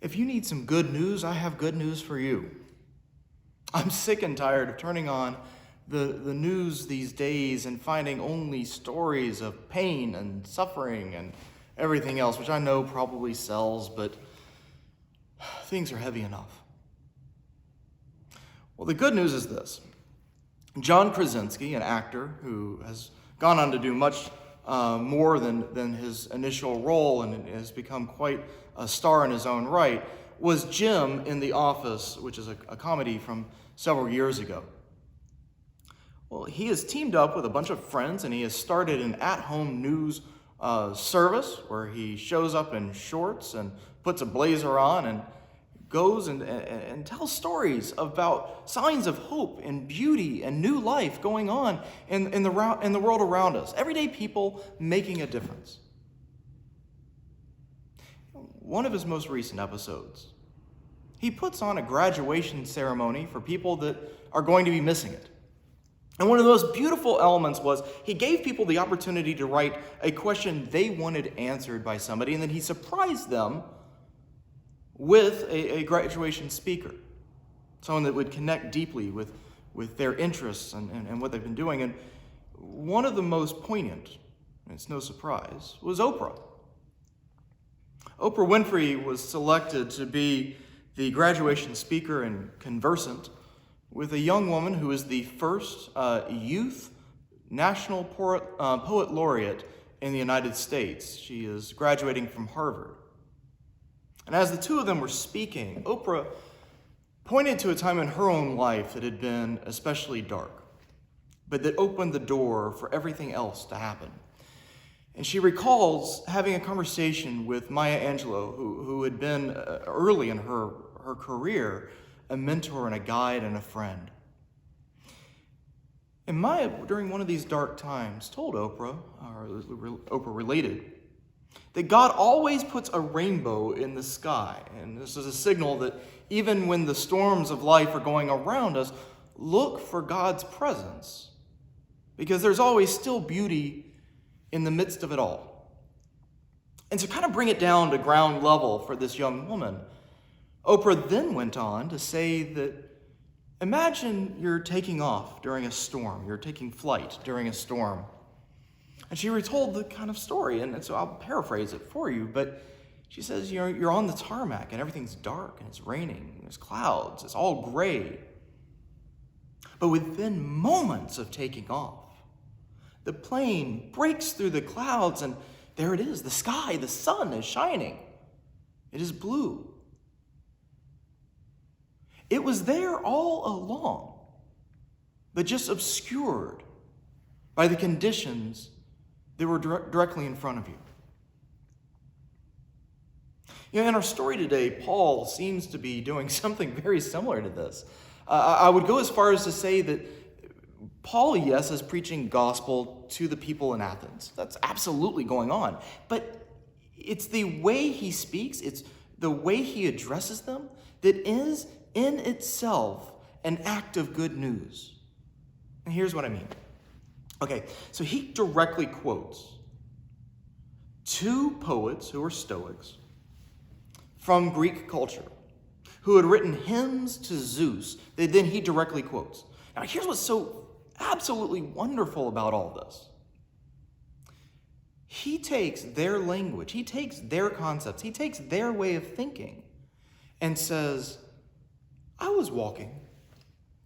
If you need some good news, I have good news for you. I'm sick and tired of turning on the news these days and finding only stories of pain and suffering and everything else, which I know probably sells, but things are heavy enough. Well, the good news is this. John Krasinski, an actor who has gone on to do much more than his initial role and has become quite a star in his own right, was Jim in The Office, which is a comedy from several years ago. Well, he has teamed up with a bunch of friends and he has started an at-home news service where he shows up in shorts and puts a blazer on and goes and tells stories about signs of hope and beauty and new life going on in the world around us. Everyday people making a difference. One of his most recent episodes, he puts on a graduation ceremony for people that are going to be missing it. And one of the most beautiful elements was he gave people the opportunity to write a question they wanted answered by somebody, and then he surprised them with a graduation speaker, someone that would connect deeply with their interests and what they've been doing. And one of the most poignant, and it's no surprise, was Oprah. Oprah Winfrey was selected to be the graduation speaker and conversant with a young woman who is the first youth national poet laureate in the United States. She is graduating from Harvard. And as the two of them were speaking, Oprah pointed to a time in her own life that had been especially dark, but that opened the door for everything else to happen. And she recalls having a conversation with Maya Angelou, who had been early in her career a mentor and a guide and a friend. And Maya, during one of these dark times, told Oprah, or Oprah related, that God always puts a rainbow in the sky. And this is a signal that even when the storms of life are going around us, look for God's presence, because there's always still beauty in the midst of it all. And to kind of bring it down to ground level for this young woman, Oprah then went on to say that imagine you're taking off during a storm, you're taking flight during a storm. And she retold the kind of story, and so I'll paraphrase it for you, but she says you're on the tarmac and everything's dark and it's raining, there's clouds, it's all gray. But within moments of taking off, the plane breaks through the clouds and there it is, the sky, the sun is shining. It is blue. It was there all along, but just obscured by the conditions that were directly in front of you. You know, in our story today, Paul seems to be doing something very similar to this. I would go as far as to say that Paul, yes, is preaching gospel to the people in Athens. That's absolutely going on. But it's the way he speaks, it's the way he addresses them that is in itself an act of good news. And here's what I mean. Okay, so he directly quotes two poets who were Stoics from Greek culture who had written hymns to Zeus that then he directly quotes. Now, here's what's so absolutely wonderful about all this. He takes their language, he takes their concepts, he takes their way of thinking and says, I was walking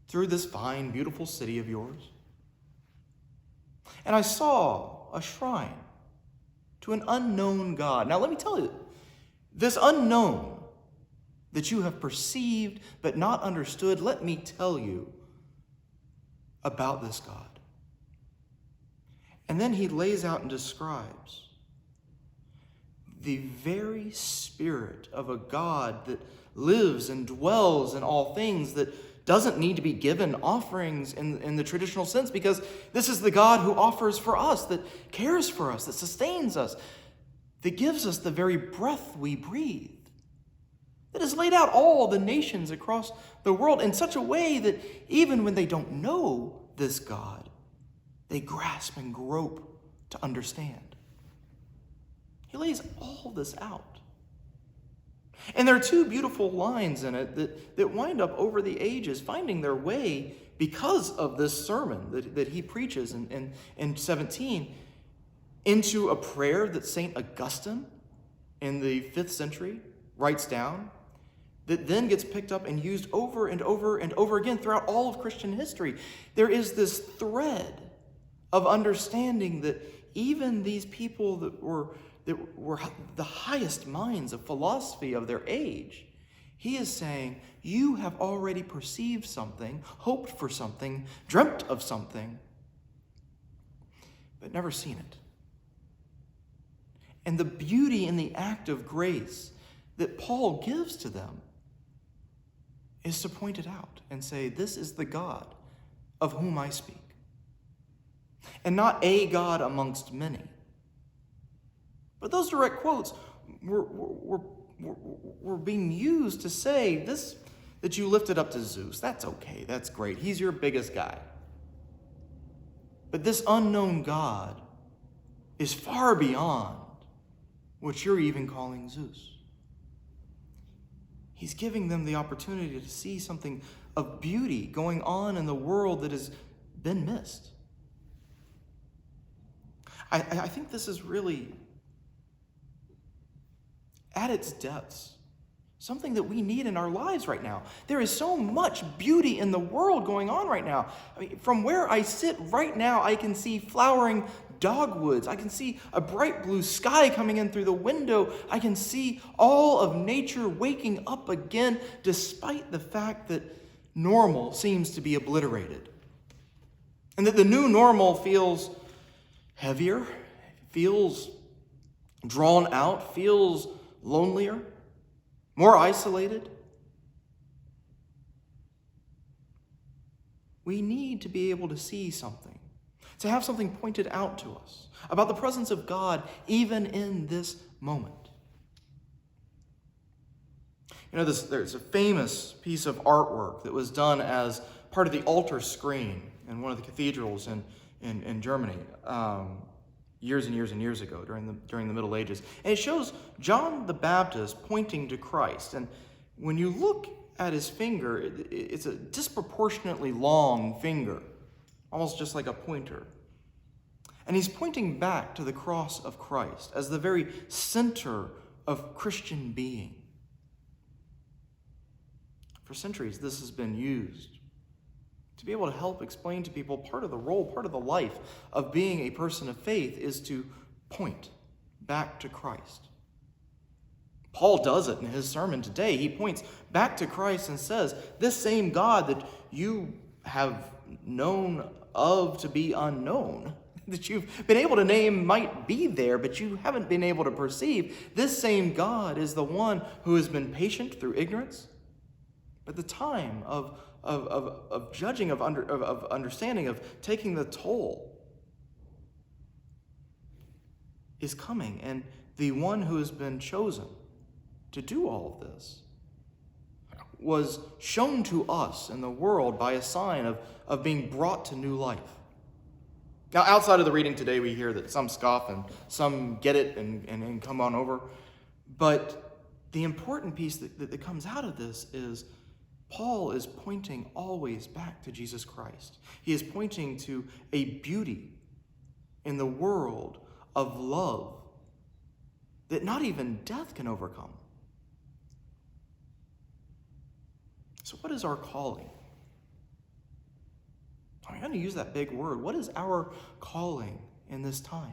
through this fine, beautiful city of yours, and I saw a shrine to an unknown God. Now, let me tell you, this unknown that you have perceived but not understood, let me tell you about this God. And then he lays out and describes the very spirit of a God that lives and dwells in all things, that doesn't need to be given offerings in the traditional sense, because this is the God who offers for us, that cares for us, that sustains us, that gives us the very breath we breathe, that has laid out all the nations across the world in such a way that even when they don't know this God, they grasp and grope to understand. He lays all this out. And there are two beautiful lines in it that wind up over the ages, finding their way because of this sermon that he preaches in 17 into a prayer that St. Augustine in the 5th century writes down, that then gets picked up and used over and over and over again throughout all of Christian history. There is this thread of understanding that even these people that were the highest minds of philosophy of their age, he is saying, you have already perceived something, hoped for something, dreamt of something, but never seen it. And the beauty in the act of grace that Paul gives to them is to point it out and say, this is the God of whom I speak. And not a God amongst many. But those direct quotes were being used to say this, that you lifted up to Zeus. That's okay, that's great. He's your biggest guy. But this unknown God is far beyond what you're even calling Zeus. He's giving them the opportunity to see something of beauty going on in the world that has been missed. I think this is really, at its depths, something that we need in our lives right now. There is so much beauty in the world going on right now. I mean, from where I sit right now, I can see flowering dogwoods. I can see a bright blue sky coming in through the window. I can see all of nature waking up again, despite the fact that normal seems to be obliterated. And that the new normal feels heavier, feels drawn out, feels lonelier, more isolated. We need to be able to see something, to have something pointed out to us about the presence of God even in this moment. You know, there's a famous piece of artwork that was done as part of the altar screen in one of the cathedrals in Germany years and years and years ago during the Middle Ages. And it shows John the Baptist pointing to Christ. And when you look at his finger, it's a disproportionately long finger, almost just like a pointer. And he's pointing back to the cross of Christ as the very center of Christian being. For centuries, this has been used to be able to help explain to people part of the role, part of the life of being a person of faith is to point back to Christ. Paul does it in his sermon today. He points back to Christ and says, this same God that you have known of to be unknown, that you've been able to name might be there, but you haven't been able to perceive, this same God is the one who has been patient through ignorance. But the time of judging, of understanding, of taking the toll is coming. And the one who has been chosen to do all of this was shown to us in the world by a sign of being brought to new life. Now, outside of the reading today, we hear that some scoff and some get it and come on over. But the important piece that comes out of this is Paul is pointing always back to Jesus Christ. He is pointing to a beauty in the world of love that not even death can overcome. So what is our calling? I'm going to use that big word. What is our calling in this time?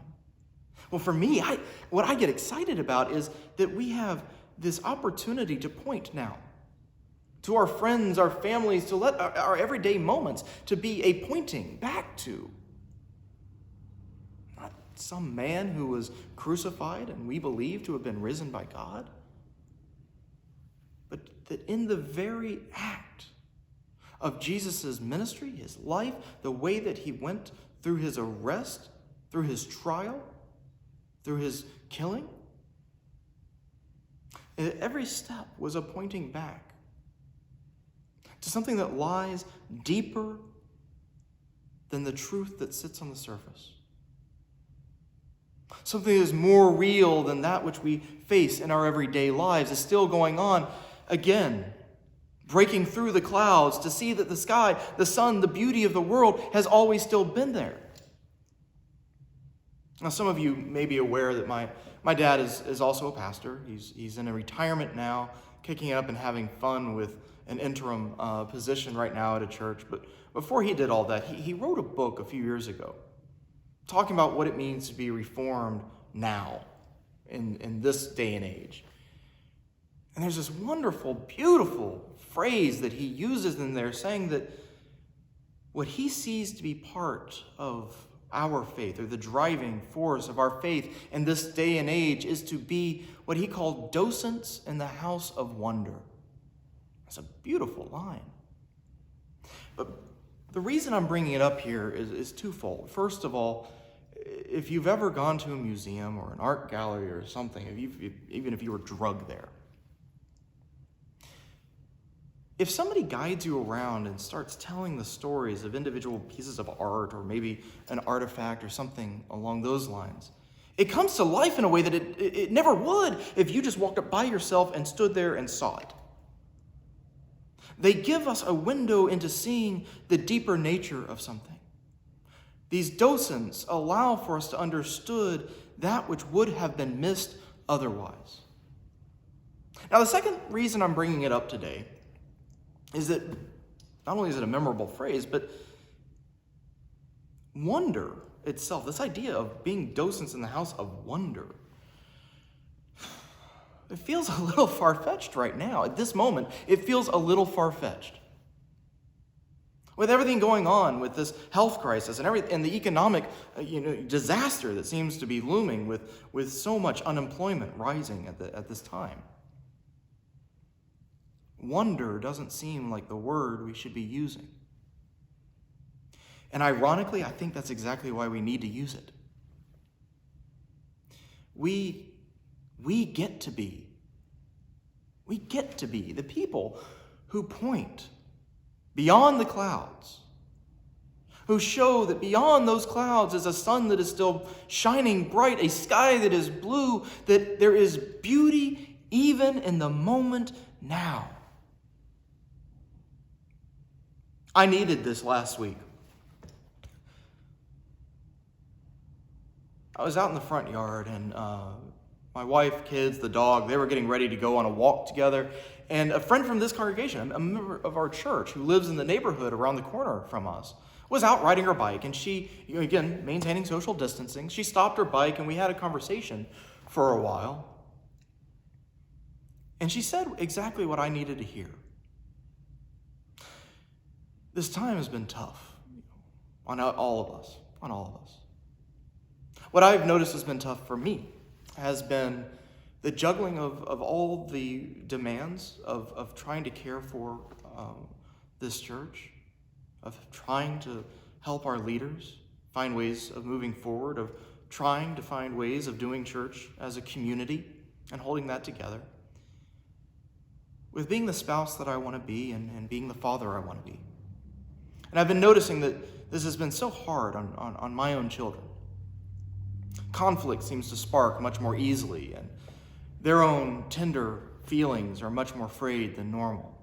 Well, for me, what I get excited about is that we have this opportunity to point now to our friends, our families, to let our everyday moments to be a pointing back to. Not some man who was crucified and we believe to have been risen by God, but that in the very act of Jesus' ministry, his life, the way that he went through his arrest, through his trial, through his killing, every step was a pointing back to something that lies deeper than the truth that sits on the surface. Something that is more real than that which we face in our everyday lives is still going on again, breaking through the clouds to see that the sky, the sun, the beauty of the world has always still been there. Now, some of you may be aware that my dad is also a pastor. He's in a retirement now, kicking up and having fun with an interim position right now at a church. But before he did all that, he wrote a book a few years ago talking about what it means to be reformed now in this day and age. And there's this wonderful, beautiful phrase that he uses in there saying that what he sees to be part of our faith, or the driving force of our faith in this day and age, is to be what he called docents in the house of wonder. That's a beautiful line. But the reason I'm bringing it up here is twofold. First of all, if you've ever gone to a museum or an art gallery or something, even if you were drugged there, if somebody guides you around and starts telling the stories of individual pieces of art or maybe an artifact or something along those lines, it comes to life in a way that it never would if you just walked up by yourself and stood there and saw it. They give us a window into seeing the deeper nature of something. These docents allow for us to understand that which would have been missed otherwise. Now, the second reason I'm bringing it up today is that not only is it a memorable phrase, but wonder itself, this idea of being docents in the house of wonder, it feels a little far-fetched right now. At this moment, it feels a little far-fetched. With everything going on with this health crisis and the economic disaster that seems to be looming with so much unemployment rising at this time. Wonder doesn't seem like the word we should be using. And ironically, I think that's exactly why we need to use it. We get to be the people who point beyond the clouds, who show that beyond those clouds is a sun that is still shining bright, a sky that is blue, that there is beauty even in the moment now. I needed this last week. I was out in the front yard, and my wife, kids, the dog, they were getting ready to go on a walk together. And a friend from this congregation, a member of our church who lives in the neighborhood around the corner from us, was out riding her bike. And she, again, maintaining social distancing, she stopped her bike and we had a conversation for a while. And she said exactly what I needed to hear. This time has been tough on all of us. What I've noticed has been tough for me has been the juggling of all the demands of trying to care for this church, of trying to help our leaders find ways of moving forward, of trying to find ways of doing church as a community and holding that together, with being the spouse that I want to be and being the father I want to be. And I've been noticing that this has been so hard on my own children. Conflict seems to spark much more easily, and their own tender feelings are much more frayed than normal.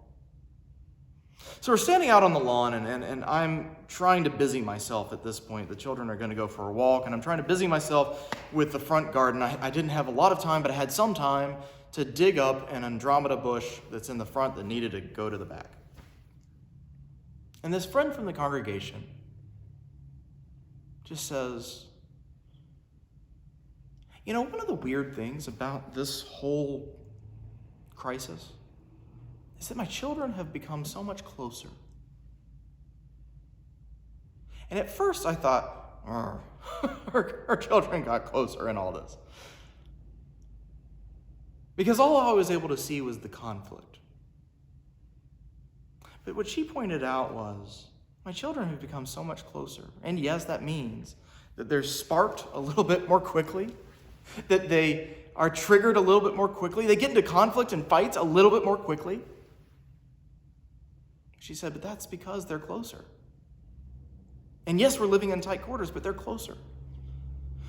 So we're standing out on the lawn, and I'm trying to busy myself at this point. The children are going to go for a walk, and I'm trying to busy myself with the front garden. I didn't have a lot of time, but I had some time to dig up an Andromeda bush that's in the front that needed to go to the back. And this friend from the congregation just says, one of the weird things about this whole crisis is that my children have become so much closer. And at first I thought, our children got closer in all this. Because all I was able to see was the conflict. But what she pointed out was, my children have become so much closer. And yes, that means that they're sparked a little bit more quickly, that they are triggered a little bit more quickly, they get into conflict and fights a little bit more quickly. She said, but that's because they're closer. And yes, we're living in tight quarters, but they're closer.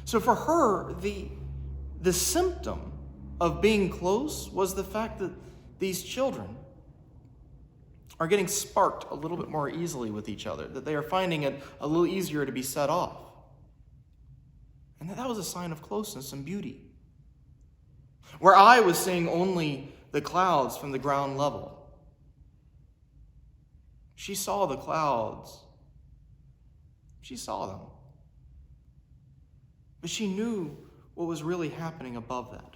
So for her, the symptom of being close was the fact that these children are getting sparked a little bit more easily with each other, that they are finding it a little easier to be set off. And that was a sign of closeness and beauty. Where I was seeing only the clouds from the ground level, she saw the clouds. She saw them. But she knew what was really happening above that.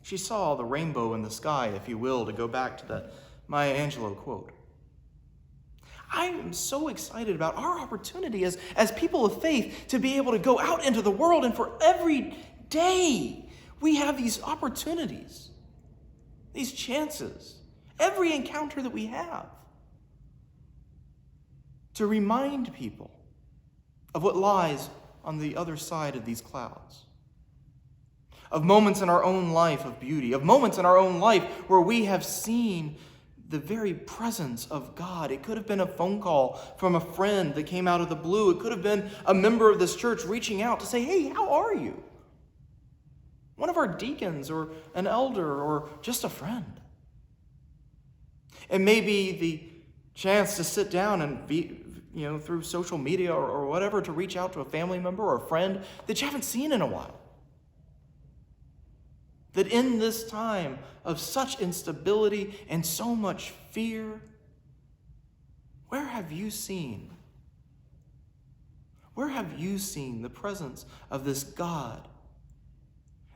She saw the rainbow in the sky, if you will, to go back to that Maya Angelou quote. I am so excited about our opportunity as people of faith to be able to go out into the world, and for every day we have these opportunities, these chances, every encounter that we have to remind people of what lies on the other side of these clouds, of moments in our own life of beauty, of moments in our own life where we have seen the very presence of God. It could have been a phone call from a friend that came out of the blue. It could have been a member of this church reaching out to say, hey, how are you? One of our deacons or an elder or just a friend. And maybe the chance to sit down and be, through social media or whatever, to reach out to a family member or a friend that you haven't seen in a while. That in this time of such instability and so much fear, where have you seen the presence of this God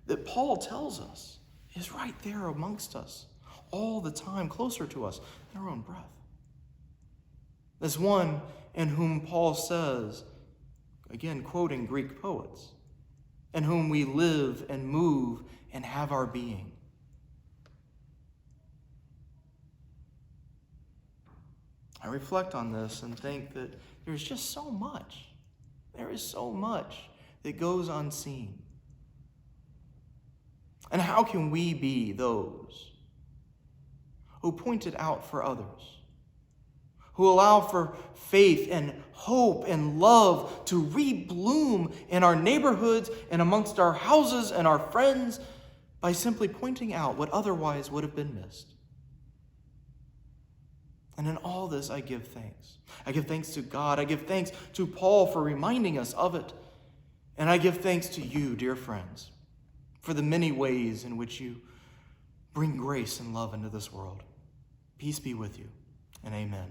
that Paul tells us is right there amongst us all the time, closer to us than our own breath? This one in whom Paul says, again quoting Greek poets, in whom we live and move and have our being. I reflect on this and think that there's just so much. There is so much that goes unseen. And how can we be those who point it out for others, who allow for faith and hope and love to rebloom in our neighborhoods and amongst our houses and our friends by simply pointing out what otherwise would have been missed? And in all this, I give thanks. I give thanks to God. I give thanks to Paul for reminding us of it. And I give thanks to you, dear friends, for the many ways in which you bring grace and love into this world. Peace be with you, and amen.